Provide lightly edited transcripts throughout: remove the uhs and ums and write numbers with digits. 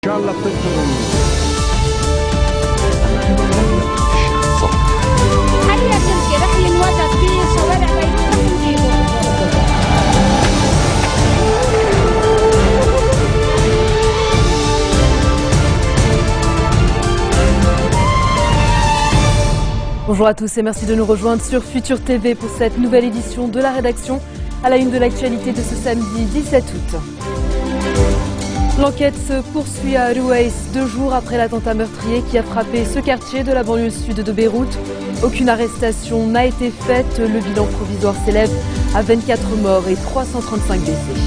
شاء الله بتنتظروا. حاليا تركي رح ينوجد في شوارع بيروت رح نجيبه. Bonjour à tous et merci de nous rejoindre sur Futur TV pour cette nouvelle édition de la rédaction à la une de l'actualité de ce samedi 17 août. L'enquête se poursuit à Ruwais 2 jours après l'attentat meurtrier qui a frappé ce quartier de la banlieue sud de Beyrouth. Aucune arrestation n'a été faite. Le bilan provisoire s'élève à 24 morts et 335 blessés.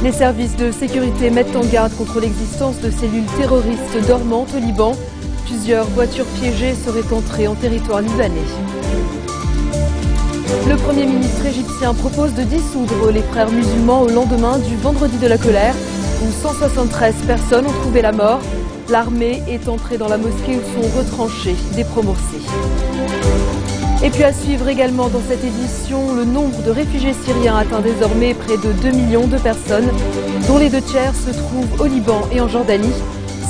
Les services de sécurité mettent en garde contre l'existence de cellules terroristes dormantes au Liban. Plusieurs voitures piégées seraient entrées en territoire libanais. Le Premier ministre égyptien propose de dissoudre les frères musulmans au lendemain du vendredi de la colère, où 173 personnes ont trouvé la mort. L'armée est entrée dans la mosquée où sont retranchés des pro-morsiers. Et puis à suivre également dans cette édition, le nombre de réfugiés syriens atteint désormais près de 2 millions de personnes, dont les 2 tiers se trouvent au Liban et en Jordanie.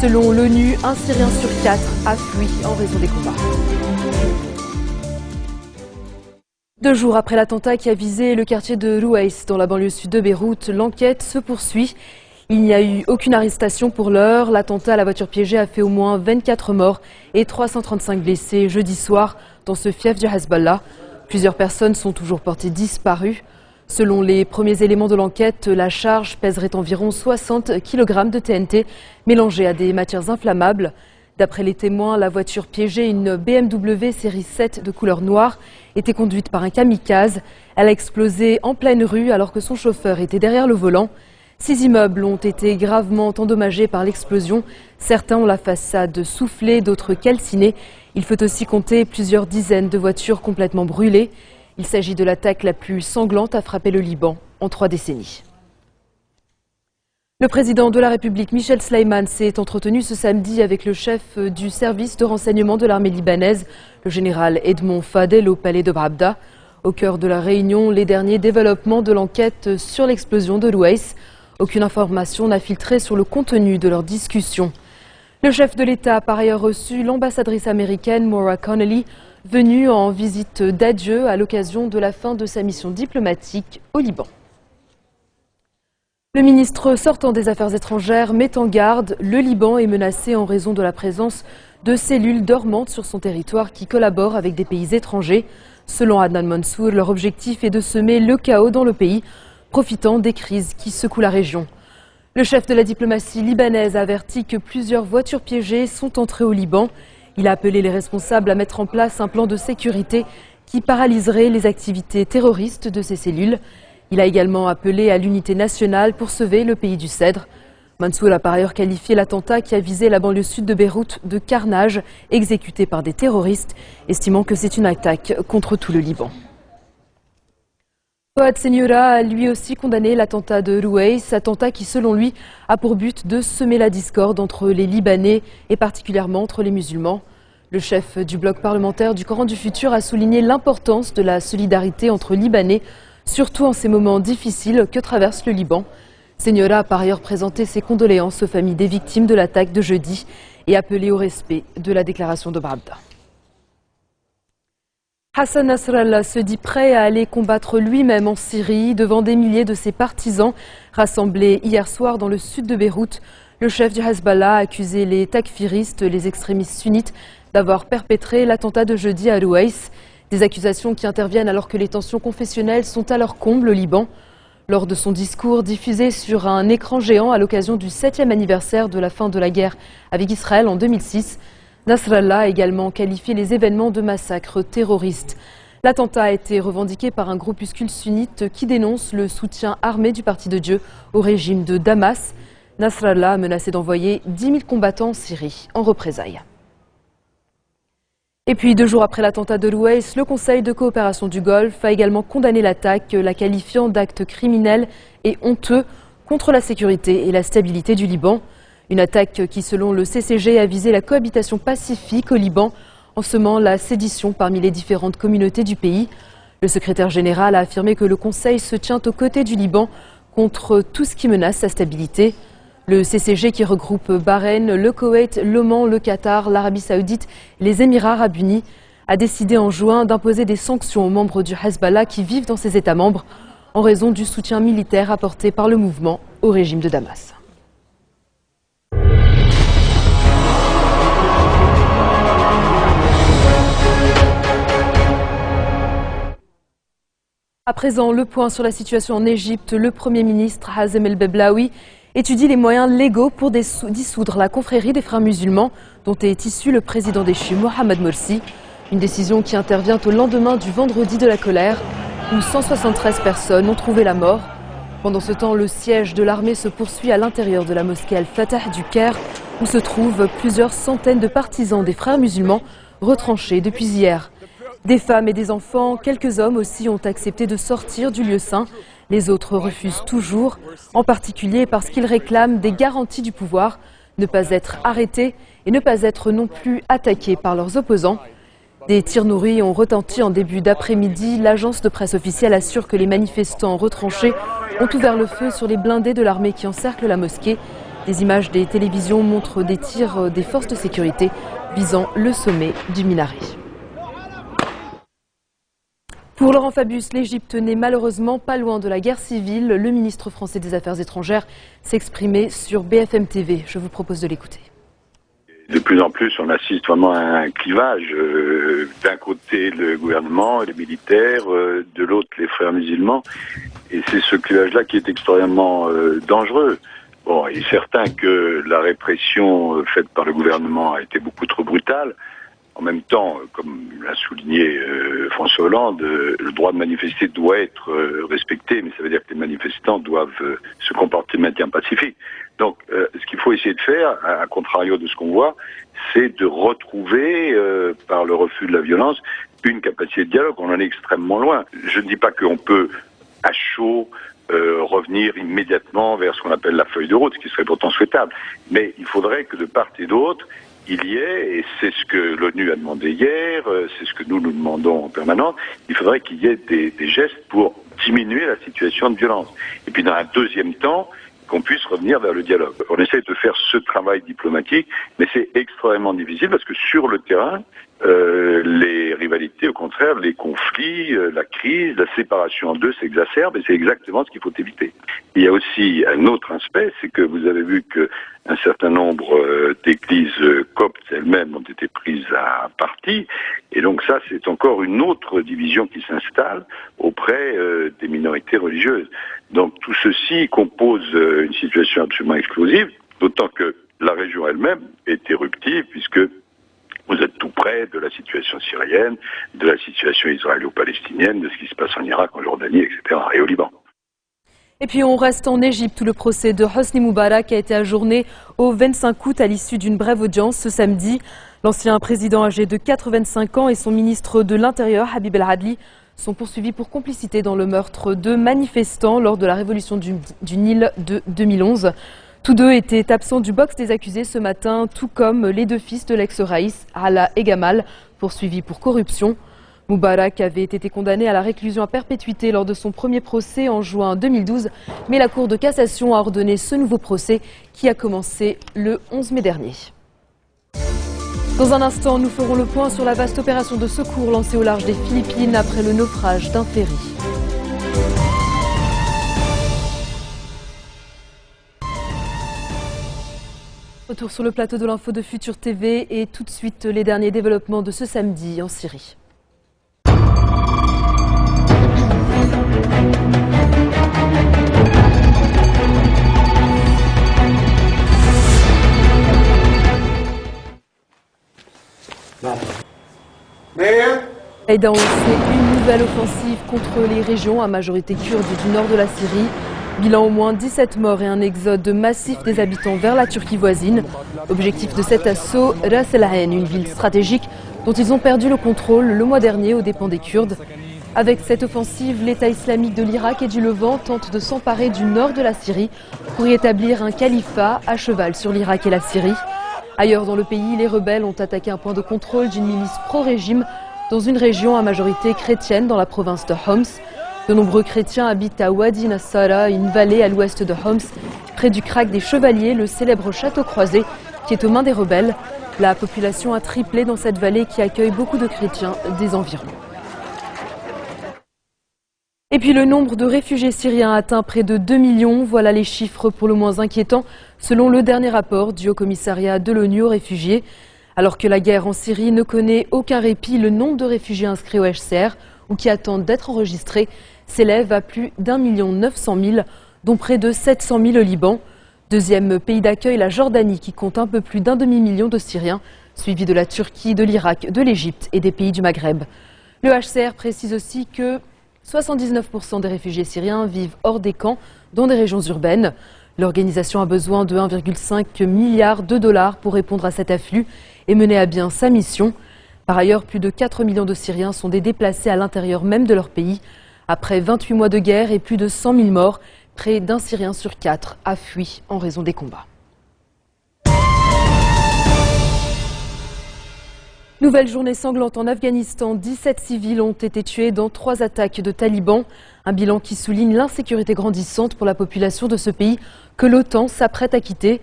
Selon l'ONU, un Syrien sur 4 a fui en raison des combats. 2 jours après l'attentat qui a visé le quartier de Ruwais dans la banlieue sud de Beyrouth, l'enquête se poursuit. Il n'y a eu aucune arrestation pour l'heure. L'attentat à la voiture piégée a fait au moins 24 morts et 335 blessés jeudi soir dans ce fief du Hezbollah. Plusieurs personnes sont toujours portées disparues. Selon les premiers éléments de l'enquête, la charge pèserait environ 60 kg de TNT mélangés à des matières inflammables. D'après les témoins, la voiture piégée, une BMW série 7 de couleur noire, était conduite par un kamikaze. Elle a explosé en pleine rue alors que son chauffeur était derrière le volant. 6 immeubles ont été gravement endommagés par l'explosion. Certains ont la façade soufflée, d'autres calcinée. Il faut aussi compter plusieurs dizaines de voitures complètement brûlées. Il s'agit de l'attaque la plus sanglante à frapper le Liban en 3 décennies. Le président de la République, Michel Sleiman, s'est entretenu ce samedi avec le chef du service de renseignement de l'armée libanaise, le général Edmond Fadel, au palais de Brabda. Au cœur de la réunion, les derniers développements de l'enquête sur l'explosion de Ruwais. Aucune information n'a filtré sur le contenu de leur discussion. Le chef de l'État a par ailleurs reçu l'ambassadrice américaine Maura Connelly, venue en visite d'adieu à l'occasion de la fin de sa mission diplomatique au Liban. Le ministre sortant des Affaires étrangères met en garde. Le Liban est menacé en raison de la présence de cellules dormantes sur son territoire qui collaborent avec des pays étrangers. Selon Adnan Mansour, leur objectif est de semer le chaos dans le pays, profitant des crises qui secouent la région. Le chef de la diplomatie libanaise a averti que plusieurs voitures piégées sont entrées au Liban. Il a appelé les responsables à mettre en place un plan de sécurité qui paralyserait les activités terroristes de ces cellules. Il a également appelé à l'unité nationale pour sauver le pays du Cèdre. Mansour a par ailleurs qualifié l'attentat qui a visé la banlieue sud de Beyrouth de carnage exécuté par des terroristes, estimant que c'est une attaque contre tout le Liban. Fouad Seniora a lui aussi condamné l'attentat de Ruwais, attentat qui selon lui a pour but de semer la discorde entre les Libanais et particulièrement entre les musulmans. Le chef du bloc parlementaire du Coran du Futur a souligné l'importance de la solidarité entre Libanais, surtout en ces moments difficiles que traverse le Liban. Seniora a par ailleurs présenté ses condoléances aux familles des victimes de l'attaque de jeudi et appelé au respect de la déclaration de Brabda. Hassan Nasrallah se dit prêt à aller combattre lui-même en Syrie devant des milliers de ses partisans rassemblés hier soir dans le sud de Beyrouth. Le chef du Hezbollah a accusé les takfiristes, les extrémistes sunnites, d'avoir perpétré l'attentat de jeudi à Ruwais. Des accusations qui interviennent alors que les tensions confessionnelles sont à leur comble au Liban. Lors de son discours diffusé sur un écran géant à l'occasion du 7e anniversaire de la fin de la guerre avec Israël en 2006, Nasrallah a également qualifié les événements de massacres terroristes. L'attentat a été revendiqué par un groupuscule sunnite qui dénonce le soutien armé du Parti de Dieu au régime de Damas. Nasrallah a menacé d'envoyer 10 000 combattants en Syrie en représailles. Et puis 2 jours après l'attentat de Ruwais, le Conseil de coopération du Golfe a également condamné l'attaque, la qualifiant d'acte criminel et honteux contre la sécurité et la stabilité du Liban. Une attaque qui, selon le CCG, a visé la cohabitation pacifique au Liban, en semant la sédition parmi les différentes communautés du pays. Le secrétaire général a affirmé que le Conseil se tient aux côtés du Liban contre tout ce qui menace sa stabilité. Le CCG, qui regroupe Bahreïn, le Koweït, l'Oman, le Qatar, l'Arabie Saoudite et les Émirats Arabes Unis, a décidé en juin d'imposer des sanctions aux membres du Hezbollah qui vivent dans ses États membres en raison du soutien militaire apporté par le mouvement au régime de Damas. À présent, le point sur la situation en Égypte. Le Premier ministre Hazem El-Beblaoui étudie les moyens légaux pour dissoudre la confrérie des frères musulmans dont est issu le président déchu Mohamed Morsi. Une décision qui intervient au lendemain du vendredi de la colère où 173 personnes ont trouvé la mort. Pendant ce temps, le siège de l'armée se poursuit à l'intérieur de la mosquée Al-Fatah du Caire où se trouvent plusieurs centaines de partisans des frères musulmans retranchés depuis hier. Des femmes et des enfants, quelques hommes aussi ont accepté de sortir du lieu saint. Les autres refusent toujours, en particulier parce qu'ils réclament des garanties du pouvoir, ne pas être arrêtés et ne pas être non plus attaqués par leurs opposants. Des tirs nourris ont retenti en début d'après-midi. L'agence de presse officielle assure que les manifestants retranchés ont ouvert le feu sur les blindés de l'armée qui encerclent la mosquée. Des images des télévisions montrent des tirs des forces de sécurité visant le sommet du minaret. Pour Laurent Fabius, l'Égypte n'est malheureusement pas loin de la guerre civile. Le ministre français des Affaires étrangères s'exprimait sur BFM TV. Je vous propose de l'écouter. De plus en plus, on assiste vraiment à un clivage. D'un côté, le gouvernement et les militaires, de l'autre, les frères musulmans. Et c'est ce clivage-là qui est extrêmement dangereux. Bon, il est certain que la répression faite par le gouvernement a été beaucoup trop brutale. En même temps, comme l'a souligné François Hollande, le droit de manifester doit être respecté, mais ça veut dire que les manifestants doivent se comporter de manière pacifique. Donc, ce qu'il faut essayer de faire, à contrario de ce qu'on voit, c'est de retrouver, par le refus de la violence, une capacité de dialogue. On en est extrêmement loin. Je ne dis pas qu'on peut, à chaud, revenir immédiatement vers ce qu'on appelle la feuille de route, ce qui serait pourtant souhaitable. Mais il faudrait que de part et d'autre, il y ait, et c'est ce que l'ONU a demandé hier, c'est ce que nous demandons en permanence, il faudrait qu'il y ait des gestes pour diminuer la situation de violence. Et puis dans un deuxième temps, qu'on puisse revenir vers le dialogue. On essaie de faire ce travail diplomatique, mais c'est extrêmement difficile parce que sur le terrain, les rivalités, au contraire, les conflits, la crise, la séparation en deux s'exacerbent et c'est exactement ce qu'il faut éviter. Il y a aussi un autre aspect, c'est que vous avez vu qu'un certain nombre d'églises coptes elles-mêmes ont été prises à partie et donc ça c'est encore une autre division qui s'installe auprès des minorités religieuses. Donc tout ceci compose une situation absolument explosive, d'autant que la région elle-même est éruptive puisque vous êtes tout près de la situation syrienne, de la situation israélo-palestinienne, de ce qui se passe en Irak, en Jordanie, etc. et au Liban. Et puis on reste en Égypte où le procès de Hosni Moubarak a été ajourné au 25 août à l'issue d'une brève audience ce samedi. L'ancien président âgé de 85 ans et son ministre de l'Intérieur, Habib El Adli, sont poursuivis pour complicité dans le meurtre de manifestants lors de la révolution du Nil de 2011. Tous deux étaient absents du box des accusés ce matin, tout comme les deux fils de l'ex-Raïs, Alaa et Gamal, poursuivis pour corruption. Moubarak avait été condamné à la réclusion à perpétuité lors de son premier procès en juin 2012, mais la Cour de cassation a ordonné ce nouveau procès qui a commencé le 11 mai dernier. Dans un instant, nous ferons le point sur la vaste opération de secours lancée au large des Philippines après le naufrage d'un ferry. Retour sur le plateau de l'info de Futur TV et tout de suite les derniers développements de ce samedi en Syrie. Aide a lancé une nouvelle offensive contre les régions à majorité kurde du nord de la Syrie. Bilan au moins 17 morts et un exode massif des habitants vers la Turquie voisine. Objectif de cet assaut, Ras El Ain, une ville stratégique dont ils ont perdu le contrôle le mois dernier aux dépens des Kurdes. Avec cette offensive, l'État islamique de l'Irak et du Levant tente de s'emparer du nord de la Syrie pour y établir un califat à cheval sur l'Irak et la Syrie. Ailleurs dans le pays, les rebelles ont attaqué un point de contrôle d'une milice pro-régime dans une région à majorité chrétienne dans la province de Homs. De nombreux chrétiens habitent à Wadi Nassara, une vallée à l'ouest de Homs, près du Krach des Chevaliers, le célèbre château croisé qui est aux mains des rebelles. La population a triplé dans cette vallée qui accueille beaucoup de chrétiens des environs. Et puis le nombre de réfugiés syriens atteint près de 2 millions. Voilà les chiffres pour le moins inquiétants, selon le dernier rapport du Haut-Commissariat de l'ONU aux réfugiés. Alors que la guerre en Syrie ne connaît aucun répit, le nombre de réfugiés inscrits au HCR ou qui attendent d'être enregistrés s'élève à plus d'1 900 000, dont près de 700 000 au Liban. Deuxième pays d'accueil, la Jordanie, qui compte un peu plus d'1 demi-million de Syriens, suivi de la Turquie, de l'Irak, de l'Égypte et des pays du Maghreb. Le HCR précise aussi que 79% des réfugiés syriens vivent hors des camps, dans des régions urbaines. L'organisation a besoin de 1,5 milliard de dollars pour répondre à cet afflux et mener à bien sa mission. Par ailleurs, plus de 4 millions de Syriens sont des déplacés à l'intérieur même de leur pays. Après 28 mois de guerre et plus de 100 000 morts, près d'un Syrien sur 4 a fui en raison des combats. Nouvelle journée sanglante en Afghanistan. 17 civils ont été tués dans 3 attaques de talibans. Un bilan qui souligne l'insécurité grandissante pour la population de ce pays que l'OTAN s'apprête à quitter.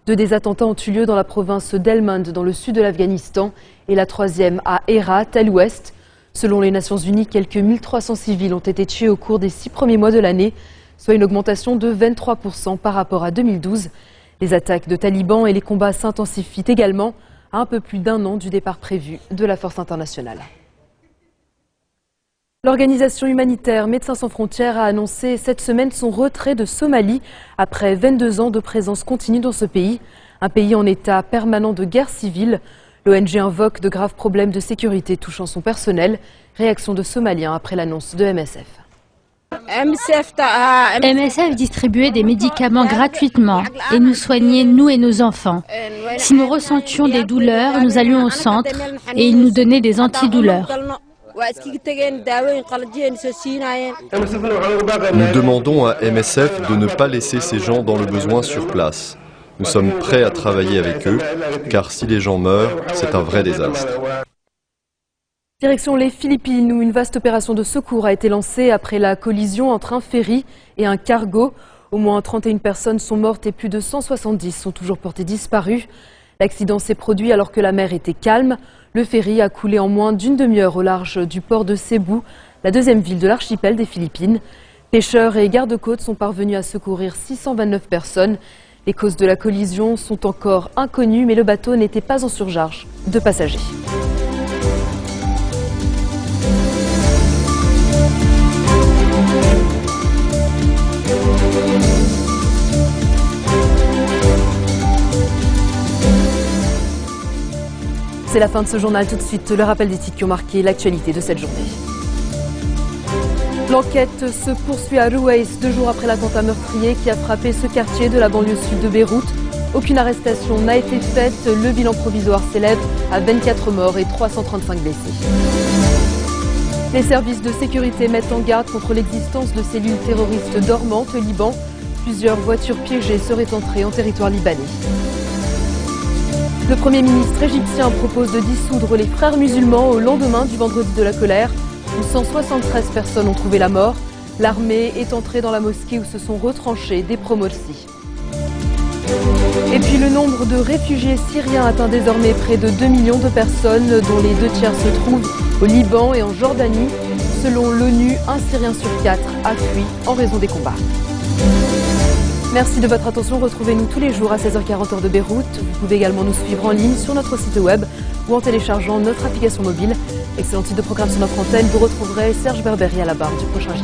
2 des attentats ont eu lieu dans la province d'Helmand, dans le sud de l'Afghanistan, et la 3e à Herat, à l'ouest. Selon les Nations Unies, quelques 1300 civils ont été tués au cours des 6 premiers mois de l'année, soit une augmentation de 23% par rapport à 2012. Les attaques de talibans et les combats s'intensifient également à un peu plus d'1 an du départ prévu de la force internationale. L'organisation humanitaire Médecins sans frontières a annoncé cette semaine son retrait de Somalie après 22 ans de présence continue dans ce pays, un pays en état permanent de guerre civile. L'ONG invoque de graves problèmes de sécurité touchant son personnel. Réaction de Somaliens après l'annonce de MSF. MSF distribuait des médicaments gratuitement et nous soignait, nous et nos enfants. Si nous ressentions des douleurs, nous allions au centre et ils nous donnaient des antidouleurs. Nous demandons à MSF de ne pas laisser ces gens dans le besoin sur place. Nous sommes prêts à travailler avec eux, car si les gens meurent, c'est un vrai désastre. Direction les Philippines, où une vaste opération de secours a été lancée après la collision entre un ferry et un cargo. Au moins 31 personnes sont mortes et plus de 170 sont toujours portées disparues. L'accident s'est produit alors que la mer était calme. Le ferry a coulé en moins d'une demi-heure au large du port de Cebu, la 2e ville de l'archipel des Philippines. Pêcheurs et gardes-côtes sont parvenus à secourir 629 personnes. Les causes de la collision sont encore inconnues, mais le bateau n'était pas en surcharge de passagers. C'est la fin de ce journal. Tout de suite, le rappel des titres qui ont marqué l'actualité de cette journée. L'enquête se poursuit à Ruwais, 2 jours après l'attentat meurtrier qui a frappé ce quartier de la banlieue sud de Beyrouth. Aucune arrestation n'a été faite. Le bilan provisoire s'élève à 24 morts et 335 blessés. Les services de sécurité mettent en garde contre l'existence de cellules terroristes dormantes au Liban. Plusieurs voitures piégées seraient entrées en territoire libanais. Le Premier ministre égyptien propose de dissoudre les frères musulmans au lendemain du vendredi de la colère, où 173 personnes ont trouvé la mort. L'armée est entrée dans la mosquée où se sont retranchés des pro-Morsi. Et puis le nombre de réfugiés syriens atteint désormais près de 2 millions de personnes, dont les 2 tiers se trouvent au Liban et en Jordanie. Selon l'ONU, un Syrien sur 4 a fui en raison des combats. Merci de votre attention. Retrouvez-nous tous les jours à 16h40 heure de Beyrouth. Vous pouvez également nous suivre en ligne sur notre site web ou en téléchargeant notre application mobile. Excellent titre de programme sur notre antenne. Vous retrouverez Serge Berberi à la barre du prochain JT.